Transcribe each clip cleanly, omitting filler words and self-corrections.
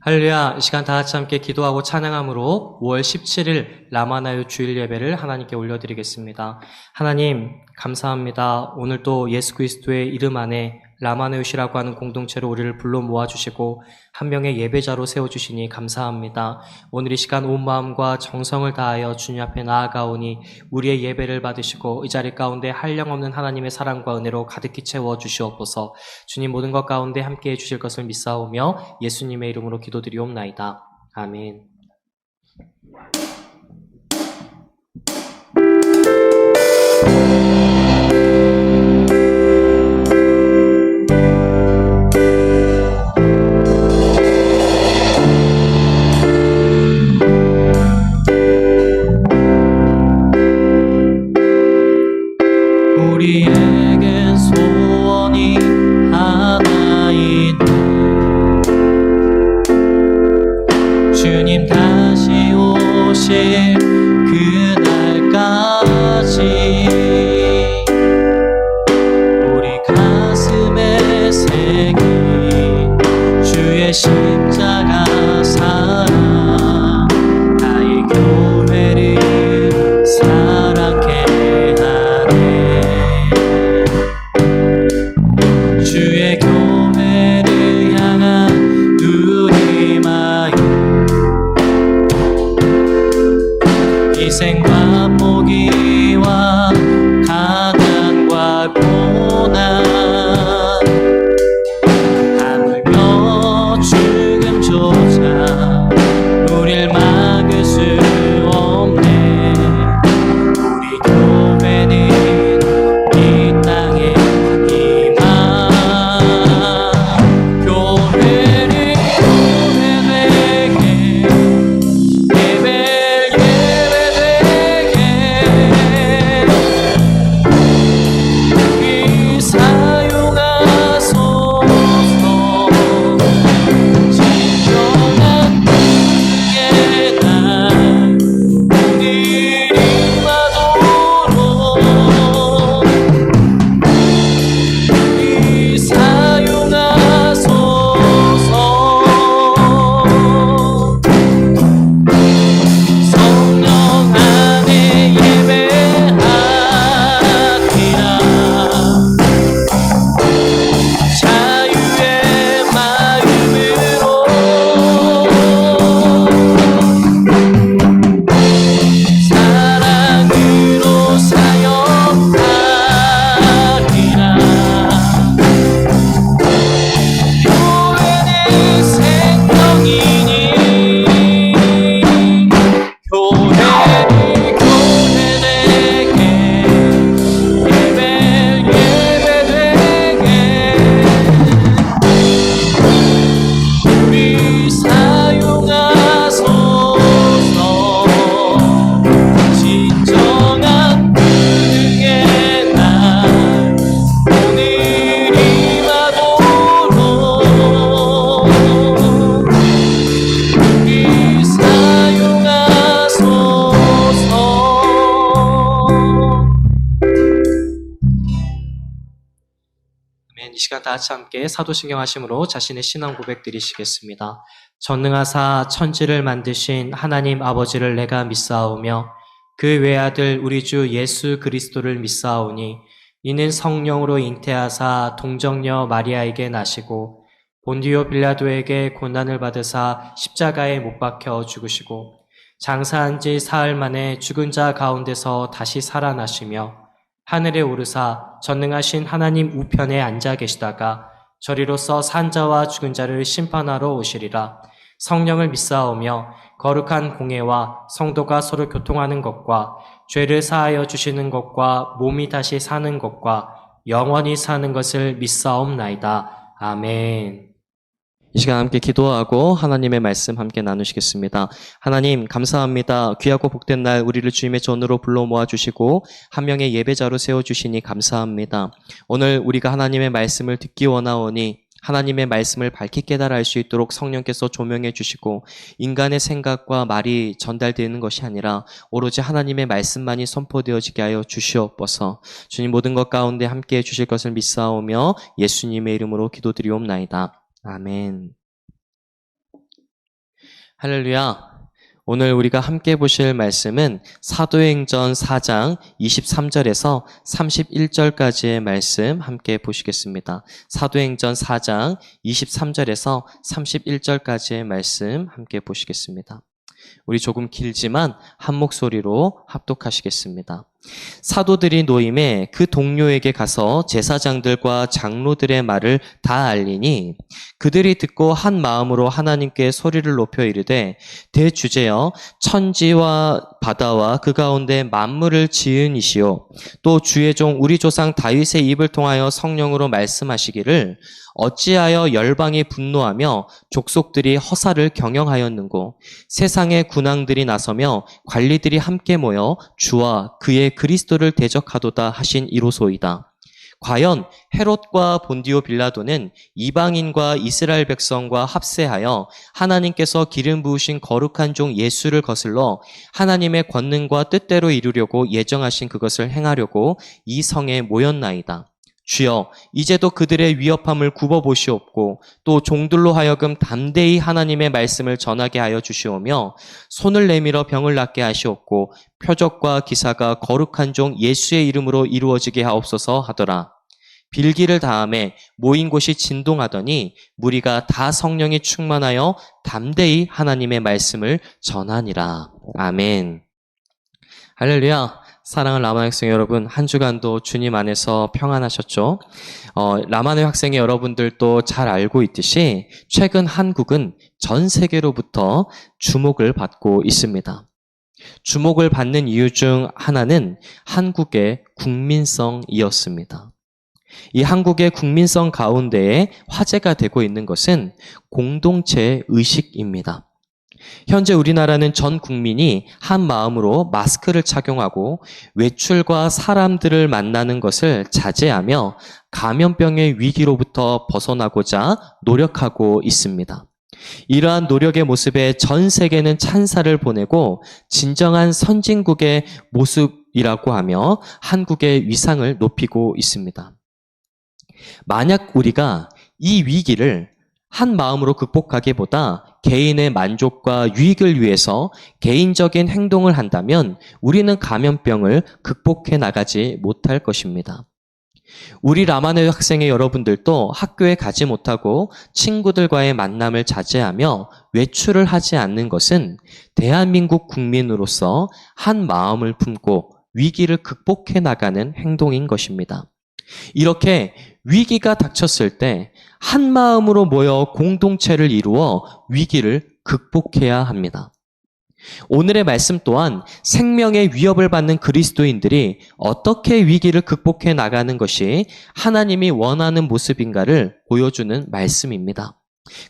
할렐루야. 이 시간 다 같이 함께 기도하고 찬양함으로 5월 17일 라마나요 주일 예배를 하나님께 올려드리겠습니다. 하나님 감사합니다. 오늘도 예수 그리스도의 이름 안에 라마나요시라고 하는 공동체로 우리를 불러 모아주시고 한 명의 예배자로 세워주시니 감사합니다. 오늘 이 시간 온 마음과 정성을 다하여 주님 앞에 나아가오니 우리의 예배를 받으시고 이 자리 가운데 한량없는 하나님의 사랑과 은혜로 가득히 채워주시옵소서. 주님 모든 것 가운데 함께해 주실 것을 믿사오며 예수님의 이름으로 기도드리옵나이다. 아멘. 우리에겐 소원이 하나 있네. 주님 다시 오실 그날까지 우리 가슴에 새긴 주의 십자가 사랑, 나의 교회를 사랑해 주의 교회를 향한 우리 마음, 희생과 포기와 가난과 고난, 하물며 죽음조차 우릴 막을 수 없네. 우리 교회는 이 땅에 이 시간 다 같이 함께 사도신경 하심으로 자신의 신앙 고백 드리시겠습니다. 전능하사 천지를 만드신 하나님 아버지를 내가 믿사오며 그 외아들 우리 주 예수 그리스도를 믿사오니 이는 성령으로 잉태하사 동정녀 마리아에게 나시고 본디오 빌라도에게 고난을 받으사 십자가에 못 박혀 죽으시고 장사한 지 사흘 만에 죽은 자 가운데서 다시 살아나시며 하늘에 오르사 전능하신 하나님 우편에 앉아 계시다가 저리로서 산자와 죽은 자를 심판하러 오시리라. 성령을 믿사오며 거룩한 공예와 성도가 서로 교통하는 것과 죄를 사하여 주시는 것과 몸이 다시 사는 것과 영원히 사는 것을 믿사옵나이다. 아멘. 이 시간 함께 기도하고 하나님의 말씀 함께 나누시겠습니다. 하나님 감사합니다. 귀하고 복된 날 우리를 주님의 전으로 불러 모아주시고 한 명의 예배자로 세워주시니 감사합니다. 오늘 우리가 하나님의 말씀을 듣기 원하오니 하나님의 말씀을 밝히 깨달아 알 수 있도록 성령께서 조명해 주시고 인간의 생각과 말이 전달되는 것이 아니라 오로지 하나님의 말씀만이 선포되어지게 하여 주시옵소서. 주님 모든 것 가운데 함께해 주실 것을 믿사오며 예수님의 이름으로 기도드리옵나이다. 아멘. 할렐루야. 오늘 우리가 함께 보실 말씀은 사도행전 4장 23절에서 31절까지의 말씀 함께 보시겠습니다. 사도행전 4장 23절에서 31절까지의 말씀 함께 보시겠습니다. 우리 조금 길지만 한 목소리로 합독하시겠습니다. 사도들이 노임에 그 동료에게 가서 제사장들과 장로들의 말을 다 알리니 그들이 듣고 한 마음으로 하나님께 소리를 높여 이르되 대주제여 천지와 바다와 그 가운데 만물을 지은 이시오 또 주의 종 우리 조상 다윗의 입을 통하여 성령으로 말씀하시기를 어찌하여 열방이 분노하며 족속들이 허사를 경영하였는고 세상의 군왕들이 나서며 관리들이 함께 모여 주와 그의 그리스도를 대적하도다 하신 이로소이다. 과연 헤롯과 본디오 빌라도는 이방인과 이스라엘 백성과 합세하여 하나님께서 기름 부으신 거룩한 종 예수를 거슬러 하나님의 권능과 뜻대로 이루려고 예정하신 그것을 행하려고 이 성에 모였나이다. 주여 이제도 그들의 위협함을 굽어보시옵고 또 종들로 하여금 담대히 하나님의 말씀을 전하게 하여 주시오며 손을 내밀어 병을 낫게 하시옵고 표적과 기사가 거룩한 종 예수의 이름으로 이루어지게 하옵소서 하더라. 빌기를 다음에 모인 곳이 진동하더니 무리가 다 성령이 충만하여 담대히 하나님의 말씀을 전하니라. 아멘. 할렐루야. 사랑하는 라마의 학생 여러분, 한 주간도 주님 안에서 평안하셨죠? 라마의 학생의 여러분들도 잘 알고 있듯이 최근 한국은 전 세계로부터 주목을 받고 있습니다. 주목을 받는 이유 중 하나는 한국의 국민성이었습니다. 이 한국의 국민성 가운데에 화제가 되고 있는 것은 공동체 의식입니다. 현재 우리나라는 전 국민이 한 마음으로 마스크를 착용하고 외출과 사람들을 만나는 것을 자제하며 감염병의 위기로부터 벗어나고자 노력하고 있습니다. 이러한 노력의 모습에 전 세계는 찬사를 보내고 진정한 선진국의 모습이라고 하며 한국의 위상을 높이고 있습니다. 만약 우리가 이 위기를 한 마음으로 극복하기보다 개인의 만족과 유익을 위해서 개인적인 행동을 한다면 우리는 감염병을 극복해 나가지 못할 것입니다. 우리 라마네 학생의 여러분들도 학교에 가지 못하고 친구들과의 만남을 자제하며 외출을 하지 않는 것은 대한민국 국민으로서 한 마음을 품고 위기를 극복해 나가는 행동인 것입니다. 이렇게 위기가 닥쳤을 때 한 마음으로 모여 공동체를 이루어 위기를 극복해야 합니다. 오늘의 말씀 또한 생명의 위협을 받는 그리스도인들이 어떻게 위기를 극복해 나가는 것이 하나님이 원하는 모습인가를 보여주는 말씀입니다.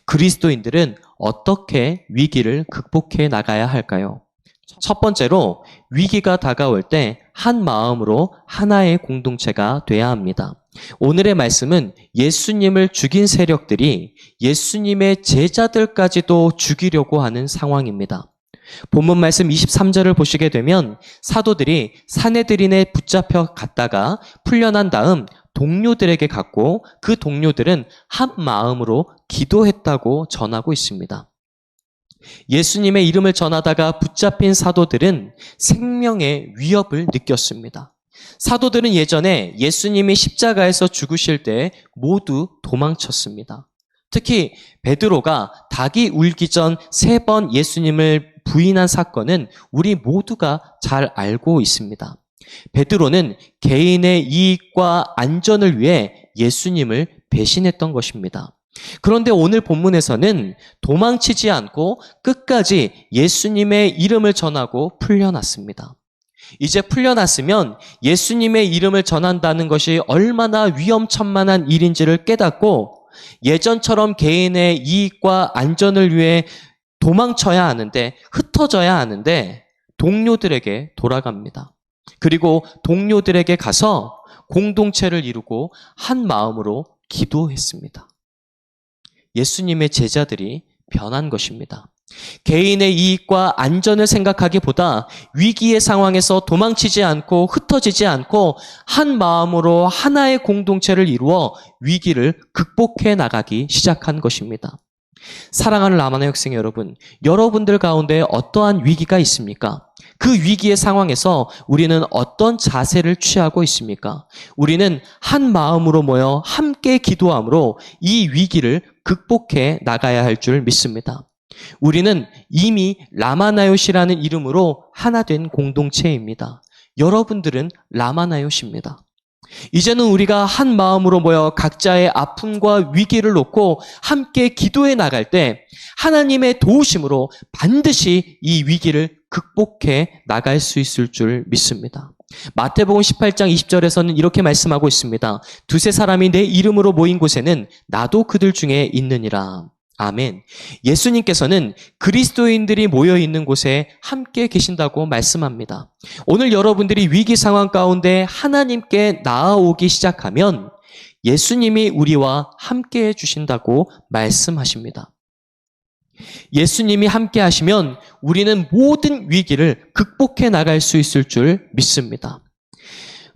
그리스도인들은 어떻게 위기를 극복해 나가야 할까요? 첫 번째로 위기가 다가올 때 한 마음으로 하나의 공동체가 돼야 합니다. 오늘의 말씀은 예수님을 죽인 세력들이 예수님의 제자들까지도 죽이려고 하는 상황입니다. 본문 말씀 23절을 보시게 되면 사도들이 사내들인에 붙잡혀 갔다가 풀려난 다음 동료들에게 갔고 그 동료들은 한 마음으로 기도했다고 전하고 있습니다. 예수님의 이름을 전하다가 붙잡힌 사도들은 생명의 위협을 느꼈습니다. 사도들은 예전에 예수님이 십자가에서 죽으실 때 모두 도망쳤습니다. 특히 베드로가 닭이 울기 전 3번 예수님을 부인한 사건은 우리 모두가 잘 알고 있습니다. 베드로는 개인의 이익과 안전을 위해 예수님을 배신했던 것입니다. 그런데 오늘 본문에서는 도망치지 않고 끝까지 예수님의 이름을 전하고 풀려났습니다. 이제 풀려났으면 예수님의 이름을 전한다는 것이 얼마나 위험천만한 일인지를 깨닫고 예전처럼 개인의 이익과 안전을 위해 도망쳐야 하는데, 흩어져야 하는데 동료들에게 돌아갑니다. 그리고 동료들에게 가서 공동체를 이루고 한 마음으로 기도했습니다. 예수님의 제자들이 변한 것입니다. 개인의 이익과 안전을 생각하기보다 위기의 상황에서 도망치지 않고 흩어지지 않고 한 마음으로 하나의 공동체를 이루어 위기를 극복해 나가기 시작한 것입니다. 사랑하는 라마나 학생 여러분, 여러분들 가운데 어떠한 위기가 있습니까? 그 위기의 상황에서 우리는 어떤 자세를 취하고 있습니까? 우리는 한 마음으로 모여 함께 기도함으로 이 위기를 극복해 나가야 할 줄 믿습니다. 우리는 이미 라마나요시라는 이름으로 하나 된 공동체입니다. 여러분들은 라마나요시입니다. 이제는 우리가 한 마음으로 모여 각자의 아픔과 위기를 놓고 함께 기도해 나갈 때 하나님의 도우심으로 반드시 이 위기를 극복해 나갈 수 있을 줄 믿습니다. 마태복음 18장 20절에서는 이렇게 말씀하고 있습니다. 두세 사람이 내 이름으로 모인 곳에는 나도 그들 중에 있느니라. 아멘. 예수님께서는 그리스도인들이 모여 있는 곳에 함께 계신다고 말씀합니다. 오늘 여러분들이 위기 상황 가운데 하나님께 나아오기 시작하면 예수님이 우리와 함께 해주신다고 말씀하십니다. 예수님이 함께 하시면 우리는 모든 위기를 극복해 나갈 수 있을 줄 믿습니다.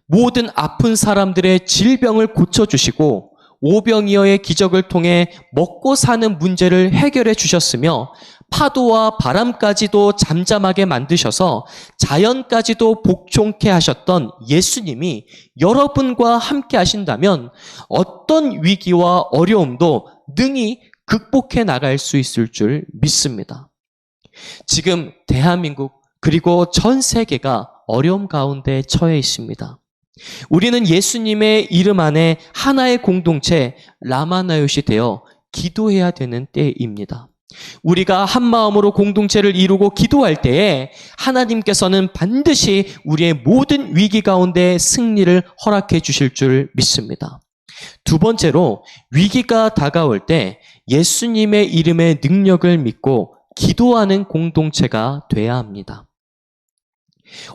모든 아픈 사람들의 질병을 고쳐주시고 오병이어의 기적을 통해 먹고 사는 문제를 해결해 주셨으며 파도와 바람까지도 잠잠하게 만드셔서 자연까지도 복종케 하셨던 예수님이 여러분과 함께 하신다면 어떤 위기와 어려움도 능히 극복해 나갈 수 있을 줄 믿습니다. 지금 대한민국 그리고 전 세계가 어려움 가운데 처해 있습니다. 우리는 예수님의 이름 안에 하나의 공동체 라마나요시 되어 기도해야 되는 때입니다. 우리가 한 마음으로 공동체를 이루고 기도할 때에 하나님께서는 반드시 우리의 모든 위기 가운데 승리를 허락해 주실 줄 믿습니다. 두 번째로 위기가 다가올 때 예수님의 이름의 능력을 믿고 기도하는 공동체가 돼야 합니다.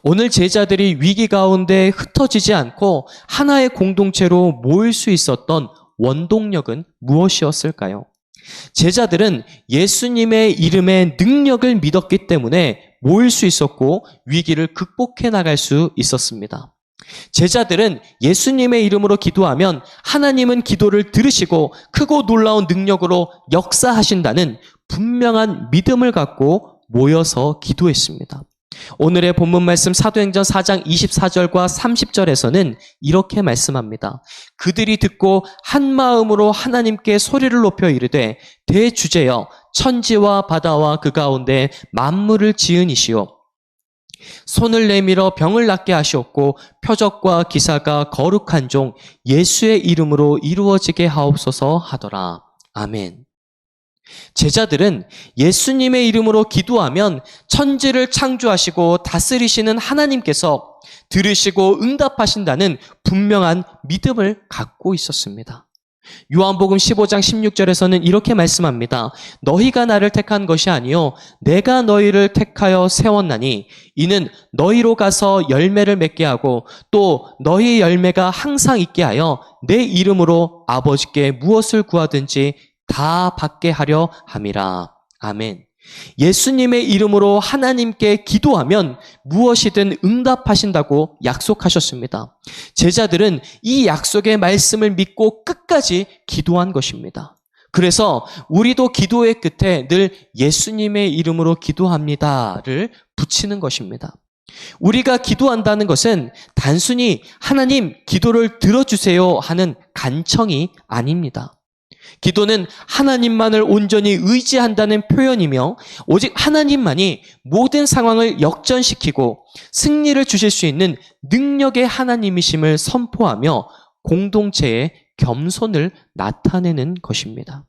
오늘 제자들이 위기 가운데 흩어지지 않고 하나의 공동체로 모일 수 있었던 원동력은 무엇이었을까요? 제자들은 예수님의 이름의 능력을 믿었기 때문에 모일 수 있었고 위기를 극복해 나갈 수 있었습니다. 제자들은 예수님의 이름으로 기도하면 하나님은 기도를 들으시고 크고 놀라운 능력으로 역사하신다는 분명한 믿음을 갖고 모여서 기도했습니다. 오늘의 본문 말씀 사도행전 4장 24절과 30절에서는 이렇게 말씀합니다. 그들이 듣고 한 마음으로 하나님께 소리를 높여 이르되 대주제여 천지와 바다와 그 가운데 만물을 지으니시오 손을 내밀어 병을 낫게 하시옵고 표적과 기사가 거룩한 종 예수의 이름으로 이루어지게 하옵소서 하더라. 아멘. 제자들은 예수님의 이름으로 기도하면 천지를 창조하시고 다스리시는 하나님께서 들으시고 응답하신다는 분명한 믿음을 갖고 있었습니다. 요한복음 15장 16절에서는 이렇게 말씀합니다. 너희가 나를 택한 것이 아니요 내가 너희를 택하여 세웠나니 이는 너희로 가서 열매를 맺게 하고 또 너희 열매가 항상 있게 하여 내 이름으로 아버지께 무엇을 구하든지 다 받게 하려 함이라. 아멘. 예수님의 이름으로 하나님께 기도하면 무엇이든 응답하신다고 약속하셨습니다. 제자들은 이 약속의 말씀을 믿고 끝까지 기도한 것입니다. 그래서 우리도 기도의 끝에 늘 예수님의 이름으로 기도합니다를 붙이는 것입니다. 우리가 기도한다는 것은 단순히 하나님 기도를 들어주세요 하는 간청이 아닙니다. 기도는 하나님만을 온전히 의지한다는 표현이며 오직 하나님만이 모든 상황을 역전시키고 승리를 주실 수 있는 능력의 하나님이심을 선포하며 공동체의 겸손을 나타내는 것입니다.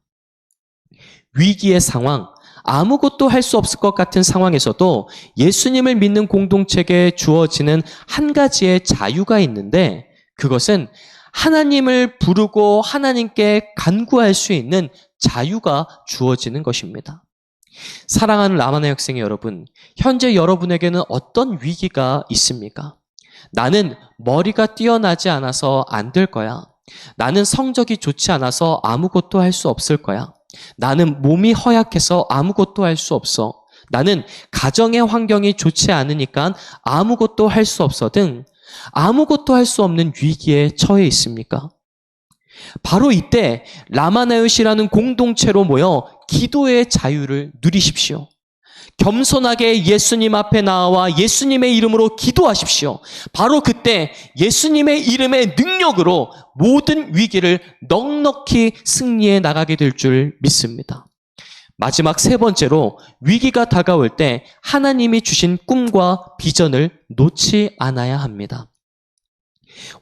위기의 상황, 아무것도 할 수 없을 것 같은 상황에서도 예수님을 믿는 공동체에 주어지는 한 가지의 자유가 있는데 그것은 하나님을 부르고 하나님께 간구할 수 있는 자유가 주어지는 것입니다. 사랑하는 라마나 학생의 여러분, 현재 여러분에게는 어떤 위기가 있습니까? 나는 머리가 뛰어나지 않아서 안 될 거야. 나는 성적이 좋지 않아서 아무것도 할 수 없을 거야. 나는 몸이 허약해서 아무것도 할 수 없어. 나는 가정의 환경이 좋지 않으니까 아무것도 할 수 없어 등 아무것도 할 수 없는 위기에 처해 있습니까? 바로 이때 라마나요시라는 공동체로 모여 기도의 자유를 누리십시오. 겸손하게 예수님 앞에 나와 예수님의 이름으로 기도하십시오. 바로 그때 예수님의 이름의 능력으로 모든 위기를 넉넉히 승리해 나가게 될 줄 믿습니다. 마지막 세 번째로, 위기가 다가올 때 하나님이 주신 꿈과 비전을 놓지 않아야 합니다.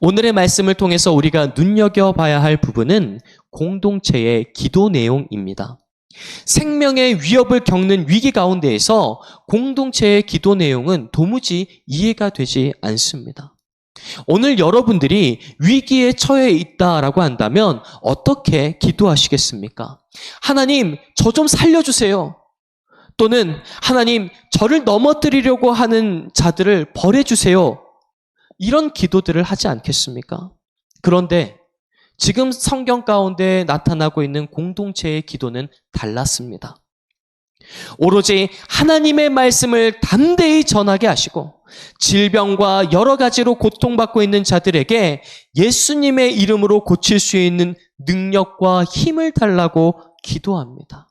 오늘의 말씀을 통해서 우리가 눈여겨봐야 할 부분은 공동체의 기도 내용입니다. 생명의 위협을 겪는 위기 가운데에서 공동체의 기도 내용은 도무지 이해가 되지 않습니다. 오늘 여러분들이 위기에 처해 있다라고 한다면 어떻게 기도하시겠습니까? 하나님, 저 좀 살려주세요. 또는 하나님, 저를 넘어뜨리려고 하는 자들을 벌해주세요. 이런 기도들을 하지 않겠습니까? 그런데 지금 성경 가운데 나타나고 있는 공동체의 기도는 달랐습니다. 오로지 하나님의 말씀을 담대히 전하게 하시고 질병과 여러 가지로 고통받고 있는 자들에게 예수님의 이름으로 고칠 수 있는 능력과 힘을 달라고 기도합니다.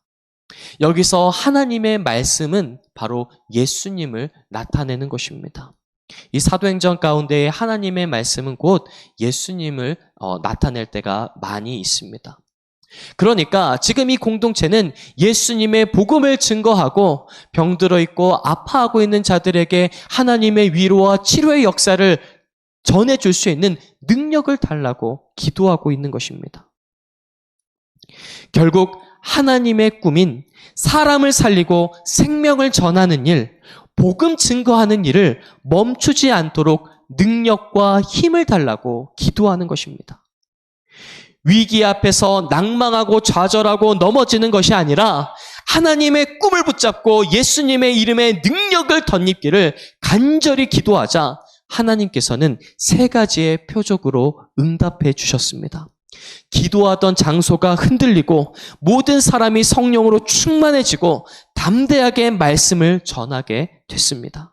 여기서 하나님의 말씀은 바로 예수님을 나타내는 것입니다. 이 사도행전 가운데 하나님의 말씀은 곧 예수님을 나타낼 때가 많이 있습니다. 그러니까 지금 이 공동체는 예수님의 복음을 증거하고 병들어 있고 아파하고 있는 자들에게 하나님의 위로와 치료의 역사를 전해줄 수 있는 능력을 달라고 기도하고 있는 것입니다. 결국 하나님의 꿈인 사람을 살리고 생명을 전하는 일, 복음 증거하는 일을 멈추지 않도록 능력과 힘을 달라고 기도하는 것입니다. 위기 앞에서 낭망하고 좌절하고 넘어지는 것이 아니라 하나님의 꿈을 붙잡고 예수님의 이름의 능력을 덧입기를 간절히 기도하자 하나님께서는 세 가지의 표적으로 응답해 주셨습니다. 기도하던 장소가 흔들리고 모든 사람이 성령으로 충만해지고 담대하게 말씀을 전하게 됐습니다.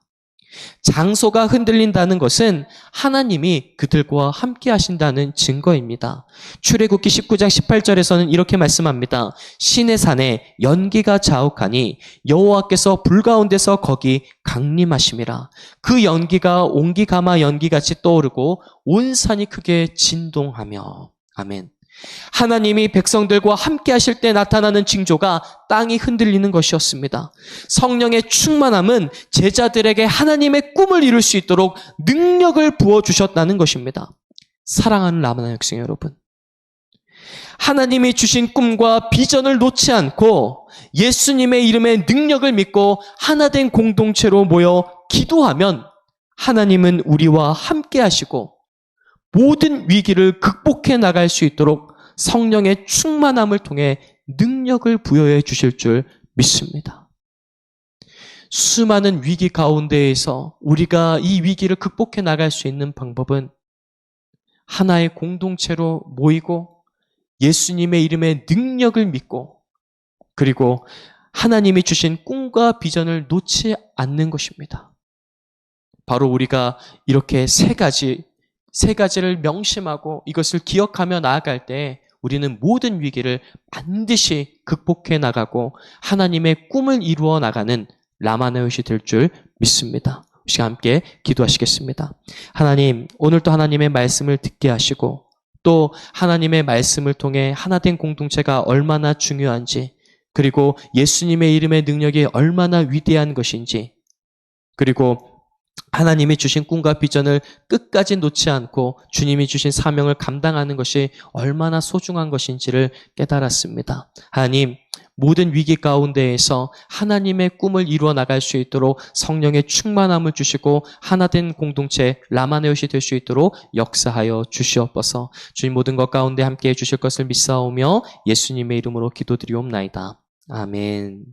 장소가 흔들린다는 것은 하나님이 그들과 함께 하신다는 증거입니다. 출애굽기 19장 18절에서는 이렇게 말씀합니다. 시내 산에 연기가 자욱하니 여호와께서 불 가운데서 거기 강림하심이라. 그 연기가 옹기가마 연기같이 떠오르고 온 산이 크게 진동하며. 아멘. 하나님이 백성들과 함께 하실 때 나타나는 징조가 땅이 흔들리는 것이었습니다. 성령의 충만함은 제자들에게 하나님의 꿈을 이룰 수 있도록 능력을 부어주셨다는 것입니다. 사랑하는 라마나 학생 여러분, 하나님이 주신 꿈과 비전을 놓지 않고 예수님의 이름의 능력을 믿고 하나된 공동체로 모여 기도하면 하나님은 우리와 함께 하시고 모든 위기를 극복해 나갈 수 있도록 성령의 충만함을 통해 능력을 부여해 주실 줄 믿습니다. 수많은 위기 가운데에서 우리가 이 위기를 극복해 나갈 수 있는 방법은 하나의 공동체로 모이고 예수님의 이름의 능력을 믿고 그리고 하나님이 주신 꿈과 비전을 놓지 않는 것입니다. 바로 우리가 이렇게 세 가지를 명심하고 이것을 기억하며 나아갈 때 우리는 모든 위기를 반드시 극복해 나가고 하나님의 꿈을 이루어 나가는 라마나요시 될 줄 믿습니다. 우리 함께 기도하시겠습니다. 하나님, 오늘도 하나님의 말씀을 듣게 하시고 또 하나님의 말씀을 통해 하나된 공동체가 얼마나 중요한지 그리고 예수님의 이름의 능력이 얼마나 위대한 것인지 그리고 하나님이 주신 꿈과 비전을 끝까지 놓지 않고 주님이 주신 사명을 감당하는 것이 얼마나 소중한 것인지를 깨달았습니다. 하나님, 모든 위기 가운데에서 하나님의 꿈을 이루어 나갈 수 있도록 성령의 충만함을 주시고 하나된 공동체 라마네옷이 될 수 있도록 역사하여 주시옵소서. 주님 모든 것 가운데 함께해 주실 것을 믿사오며 예수님의 이름으로 기도드리옵나이다. 아멘.